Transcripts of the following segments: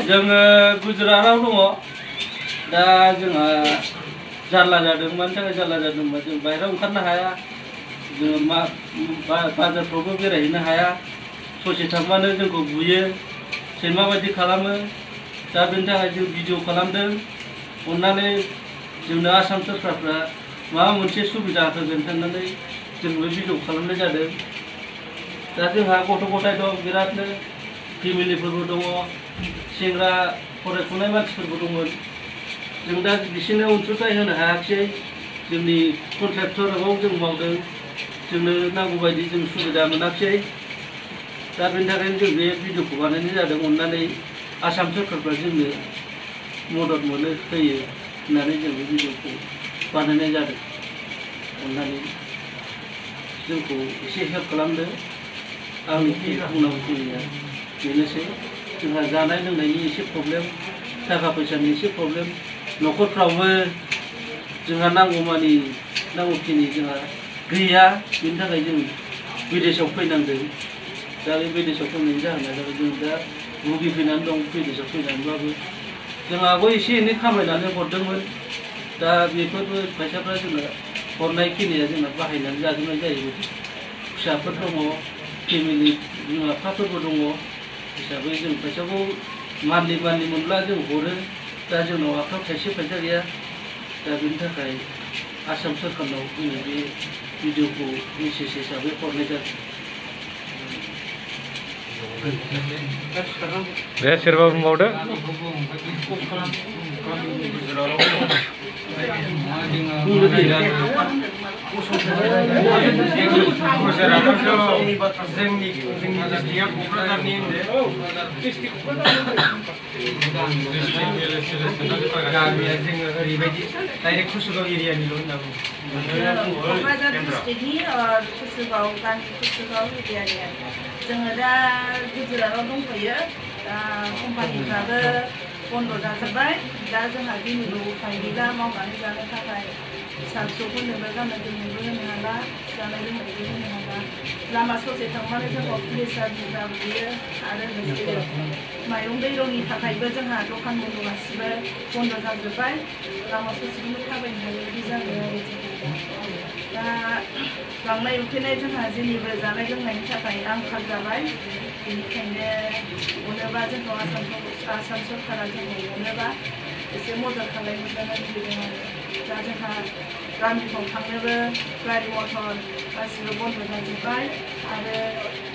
जोङो गुजरातआव दङ दा जोंहा जारला जादों मानि थाखाय जारला जादोंबा जों बाहेरायाव ओंखारनो हाया जोङो बाजारफ्रावबो बेरायहैनो हाया ससे थांबानो जोंखौ बुयो सैमा बायदि खालामो दा बेनि थाखाय जों भिडिअ खालामदों अननानै जोंनो आसाम सरकारफ्रा माबा मोनसे सुबिदा होगोन साननानै जोंबो भिडिअ खालामनाय जादों दा जोंहा गथ' गथाय दं बिरादनो फेमिलिफोरबो दङ सेंग्रा फरायफुनाय मानसिफोरबो दंमोन जों दा बिसोरनो अनसुंथाइ होनो हायाखिसै जोंनि कन्ट्रेक्टराव जों मावदों जोंनो नांगौ बायदि जों सुबिदा मोनाखिसै दा बेनि थाखायनो जों बे भिडिअखौ बानायनाय जादों अननानै आसाम सरकारफ्रा जोंनो मदद मोनो होयो होननानै जों बे भिडिअखौ बानायनाय जादों अननानै जोंखौ एसे हेल्प खालामदो आंनि बुंनांगौ खिनिया बेनोसै जोंहा जानाय लोंनायनि एसे प्रब्लेम थाखा फैसानि एसे प्रब्लेम न'खरफ्रावबो जोंहा नांगौखिनि जोंहा गैया बेनि थाखाय जों विदेशआव फैनांदों दा बे विदेशआव फैनायनि जाहोना जाबाय जों दा भुगिफैनानै दं विदेशआव फैनानैबाबो जोंहाबो एसे एनै खामायनानै हरदोंमोन दा बेफोरबो फैसाफ्रा जोंना हरनाय खिनिया जोंना बाहायनानै जाजोबनाय जायो फिसाफोर दङ फेमिलि बिमा बिफाफोरबो दङ हिसाबै जों फैसाखौ मान्थलि मोनब्ला जों हरो दा जोंनाव आखायाव थाइसे फैसा गैया दा बेनि थाखाय आसाम सरकारनाव जोङो बे भिडिअखौ मेसेज हिसाबै हरनाय जादों दे सोरबा बुंबावदो जोङो दा गुजरातआव दंफैयो दा कम्पानिफ्राबो बन्द जाजोब्बाय दा जोंहा दिनैबो उफाय गैला मावनानै जानो थाखाय फिसा फिसौफोरनोबो गाननाय जोमनायबो होनो हाला जानाय लोंनायबो होनो हाला लामा ससे थांबानो जोंखौ पुलिसा बुयो आरो लोगोसे माइरं दैरंनि थाखायबो जोंहा दखान बन्द गासिबो बन्द जाजोब्बाय लामा ससेखौनो थाबायनो हायै बिदि जाबाय आरो दा लांनाय उखैनाय जोंहा जेनिबो जानाय लोंनायनि थाखाय आंखाल जाबाय बेनिखायनो अनोबा जोंखौ आसाम सरकारा जोंखौ अनोबा एसे मदद खालामनो लुबैदों आरो दा जोंहा गामिफ्राव थांनोबो गारि मटर गासिबो बन्द जाजोब्बाय आरो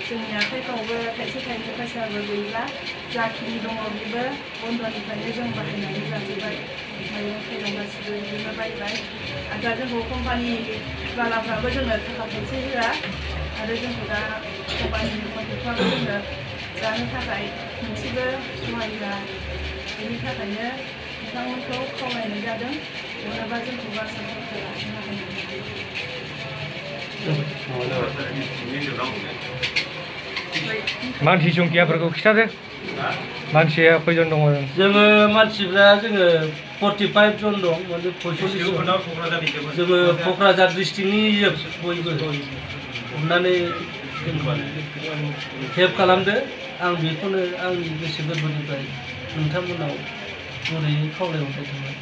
जोंनि आखाइफ्रावबो थाइसे थाइनै फैसाबो गैला जाखिनि दङ बेबो बन्दनिफ्रायनो जों बाहायनानै जाजोब्बाय माइरं थाइरं गासिबो बिदिनो बायबाय आरो दा जोंखौ कम्पानि बालाफ्राबो जोंनो थाखा फैसा होआ आरो जोंखौ दा कम्पानिनि कन्ट्रेक्टफ्राबो जोंनो जानो थाखाय मोनसेबो सहाय होआ बेनि थाखायनो बिथांमोनखौ खावलायनाय जादों अनोबा जोंखौ आसाम सरकारा मानसि संखियाफोरखौ खिथादो मानसिया खैजन दङ जोङो मानसिफ्रा जोङो 45 जन दं माने 45 जोङो क'क्राझार डिस्ट्रिक्टनि बयबो अननानै हेल्प खालामदो आं बेखौनो आंनि गोसो गोरबोनिफ्राय नोंथांमोनाव गुरैयै खावलायहरनाय थाबाय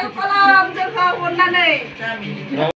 help kalam, jangan kau